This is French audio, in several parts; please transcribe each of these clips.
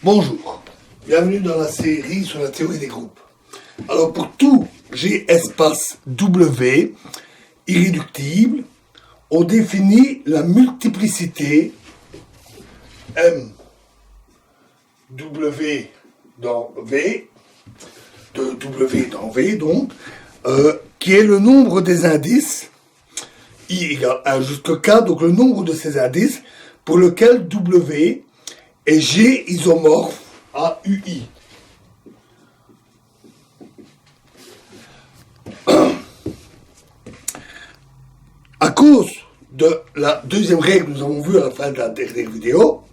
Bonjour, bienvenue dans la série sur la théorie des groupes. Alors pour tout G espace W irréductible, on définit la multiplicité M W dans V, de W dans V donc, qui est le nombre des indices, I égale 1 jusqu'à K, donc le nombre de ces indices pour lequel W est G isomorphe à UI. À cause de la deuxième règle que nous avons vue à la fin de la dernière vidéo,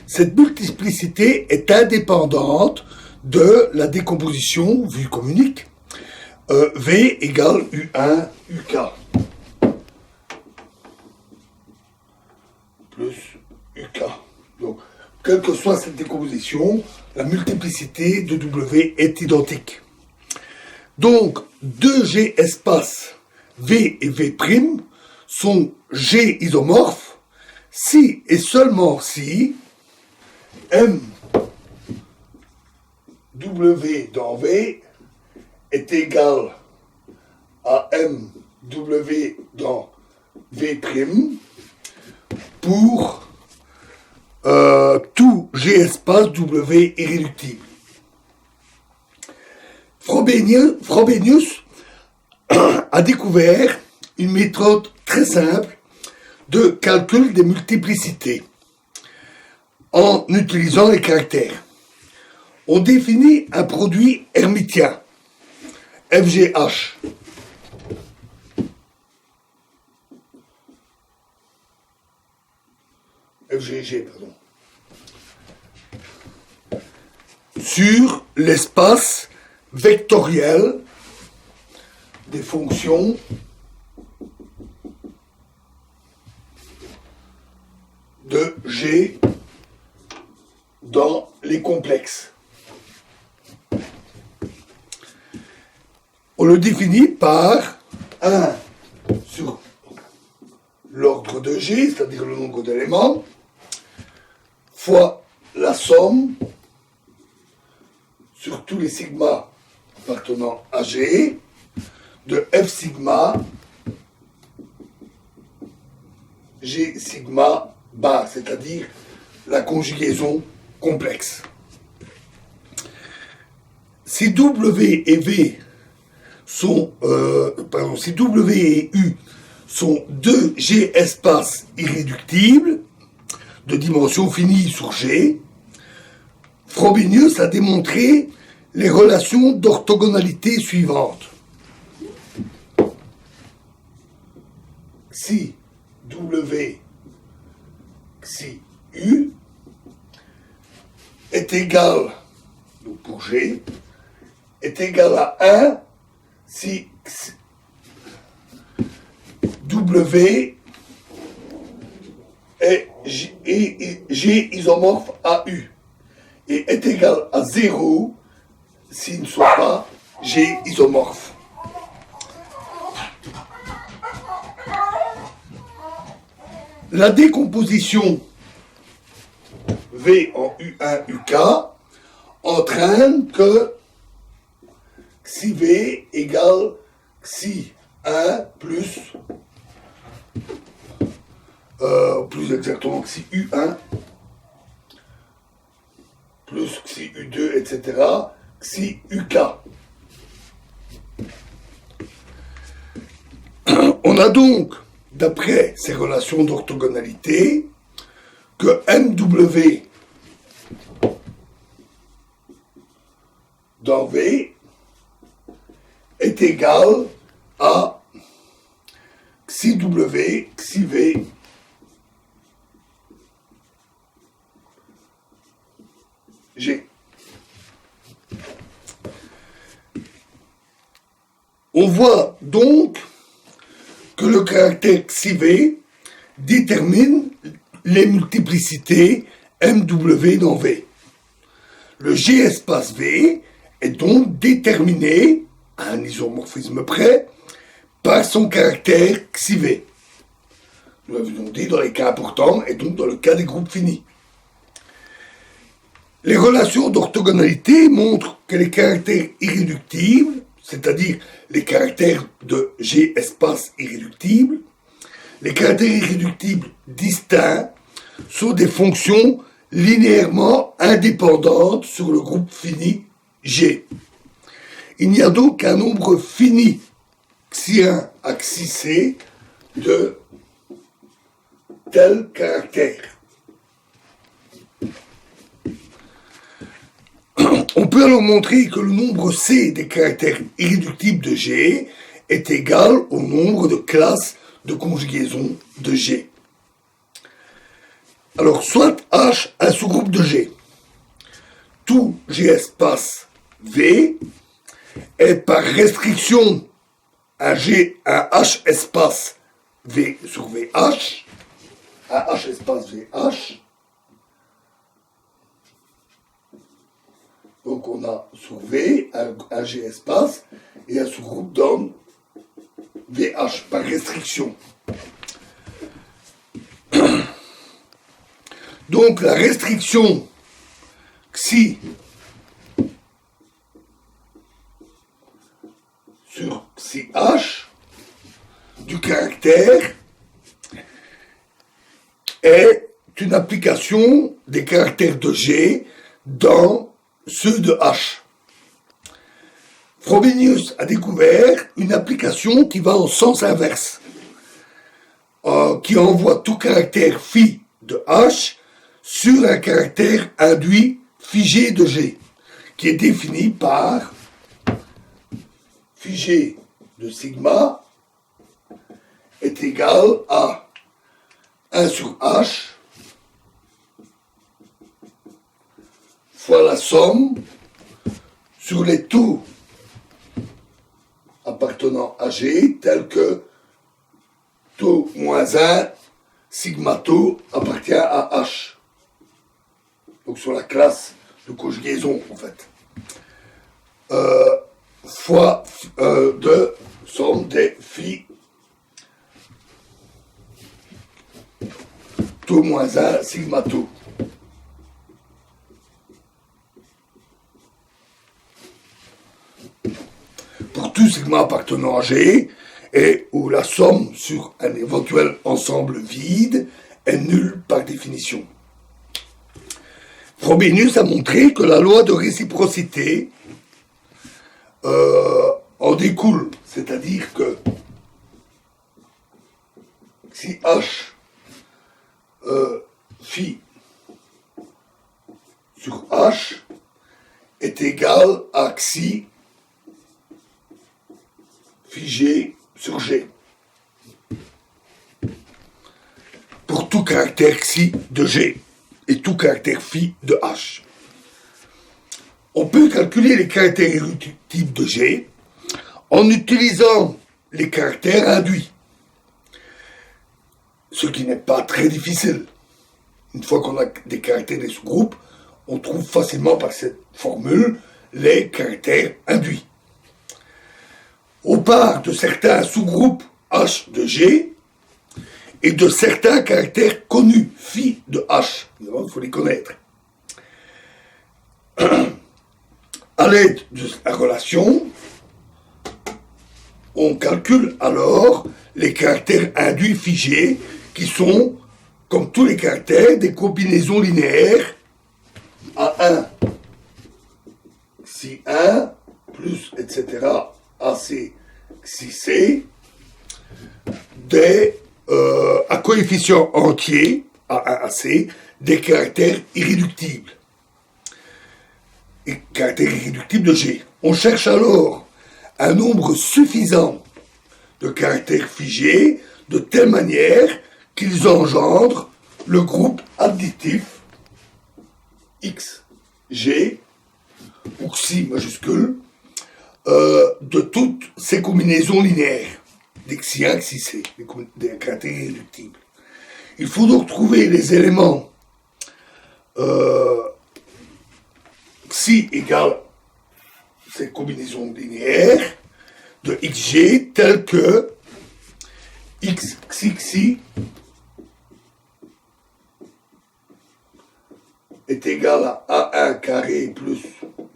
cette multiplicité est indépendante de la décomposition, vue comme unique, V égale U1 UK plus UK. Donc, quelle que soit cette décomposition, la multiplicité de W est identique. Donc, 2G espace V et V' sont G isomorphes si et seulement si M W dans V est égal à M W dans V' pour tout G espace W irréductible. Frobenius a découvert une méthode très simple de calcul des multiplicités en utilisant les caractères. On définit un produit hermitien, FGH. FGG, pardon. Sur l'espace vectoriel des fonctions de G dans les complexes. On le définit par 1 sur l'ordre de G, c'est-à-dire le nombre d'éléments, fois la somme sur tous les sigmas appartenant à G de F sigma G sigma bar, c'est-à-dire la conjugaison complexe. Si W et V sont, si W et U sont deux G espaces irréductibles de dimension finie sur G, Frobenius a démontré les relations d'orthogonalité suivantes. Si W, si U est égal, donc pour G, est égal à 1 si W est G isomorphe à U et est égal à 0 s'il ne soit pas G isomorphe. La décomposition V en U1 UK entraîne que xi V égale xi 1 plus exactement xi U1 plus xi U2, etc., xi UK. On a donc, d'après ces relations d'orthogonalité, que MW dans V est égal à xi W, xi V G. On voit donc que le caractère xi V détermine les multiplicités MW dans V. Le G espace V est donc déterminé, à un isomorphisme près, par son caractère xi V. Nous l'avions dit dans les cas importants et donc dans le cas des groupes finis. Les relations d'orthogonalité montrent que les caractères irréductibles, c'est-à-dire les caractères de G espace irréductible, les caractères irréductibles distincts sont des fonctions linéairement indépendantes sur le groupe fini G. Il n'y a donc qu'un nombre fini xi1 à xi de tel caractère. On peut alors montrer que le nombre C des caractères irréductibles de G est égal au nombre de classes de conjugaison de G. Alors, soit H un sous-groupe de G. Tout G espace V est par restriction un H espace V sur VH, un H espace VH. Donc on a sur V un G espace et un sous-groupe donne VH par restriction. Donc la restriction xi sur xi h du caractère est une application des caractères de G dans ceux de H. Frobenius a découvert une application qui va en sens inverse, qui envoie tout caractère phi de H sur un caractère induit figé de G, qui est défini par figé de sigma est égal à 1 sur H fois la somme sur les taux appartenant à G, tel que taux moins 1, sigma taux appartient à H. Donc sur la classe de conjugaison, en fait. Fois de somme des phi taux moins 1, sigma taux. Pour tout sigma appartenant à G, et où la somme sur un éventuel ensemble vide est nulle par définition. Frobenius a montré que la loi de réciprocité en découle, c'est-à-dire que si H phi sur H est égal à xi phi G sur G. Pour tout caractère xi de G et tout caractère phi de H. On peut calculer les caractères irréductibles de G en utilisant les caractères induits, ce qui n'est pas très difficile. Une fois qu'on a des caractères des sous-groupes, on trouve facilement par cette formule les caractères induits. On part de certains sous-groupes H de G et de certains caractères connus, phi de H. Il faut les connaître. À l'aide de la relation, on calcule alors les caractères induits figés qui sont, comme tous les caractères, des combinaisons linéaires A1, xi 1, plus, etc., AC, xi C, à coefficient entier, A1, AC, des caractères irréductibles. Et caractères irréductibles de G. On cherche alors un nombre suffisant de caractères figés de telle manière qu'ils engendrent le groupe additif X, G, ou xi majuscule, de toutes ces combinaisons linéaires, des xi 1, xi c, des caractères irréductibles. Il faut donc trouver les éléments xi égale ces combinaisons linéaires de xg telles que x xi xi est égal à A1 carré plus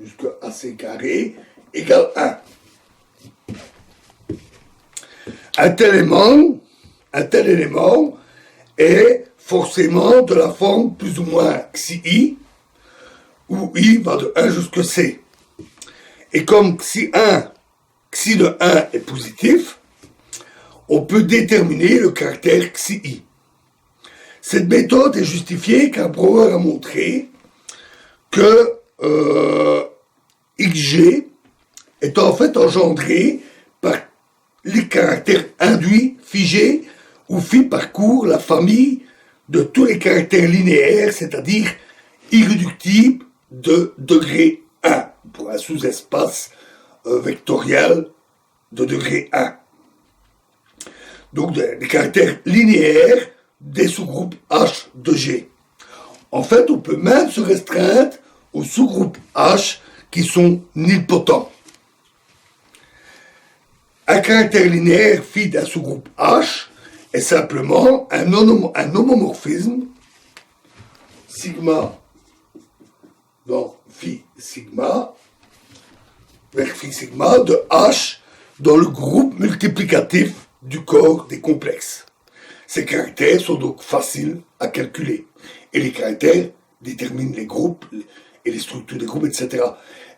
jusqu'à AC carré égale 1. Un tel élément est forcément de la forme plus ou moins xi, où i va de 1 jusqu'à c. Et comme xi de 1 est positif, on peut déterminer le caractère xi. Cette méthode est justifiée car Brouwer a montré que xg est en fait engendré par les caractères induits figés où phi parcourt la famille de tous les caractères linéaires, c'est-à-dire irréductibles de degré 1, pour un sous-espace vectoriel de degré 1. Donc des caractères linéaires des sous-groupes H de G. En fait, on peut même se restreindre aux sous-groupes H qui sont nilpotents. Un caractère linéaire phi d'un sous-groupe H est simplement un homomorphisme sigma dans phi sigma vers phi sigma de H dans le groupe multiplicatif du corps des complexes. Ces caractères sont donc faciles à calculer et les caractères déterminent les groupes et les structures des groupes, etc.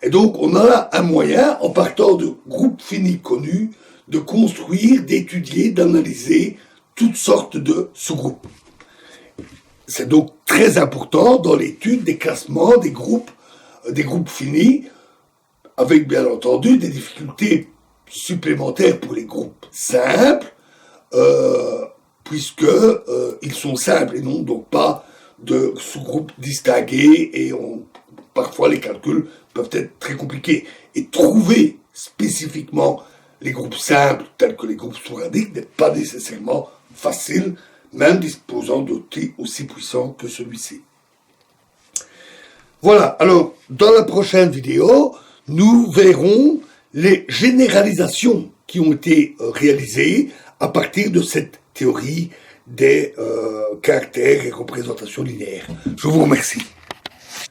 Et donc on a un moyen, en partant de groupes finis connus, de construire, d'étudier, d'analyser toutes sortes de sous-groupes. C'est donc très important dans l'étude des classements des groupes finis, avec bien entendu des difficultés supplémentaires pour les groupes simples, puisque ils sont simples et n'ont donc pas de sous-groupes distingués et parfois les calculs peuvent être très compliqués. Et trouver spécifiquement les groupes simples, tels que les groupes sporadiques, n'est pas nécessairement facile, même disposant d'outils aussi puissants que celui-ci. Voilà, alors, dans la prochaine vidéo, nous verrons les généralisations qui ont été réalisées à partir de cette théorie des caractères et représentations linéaires. Je vous remercie.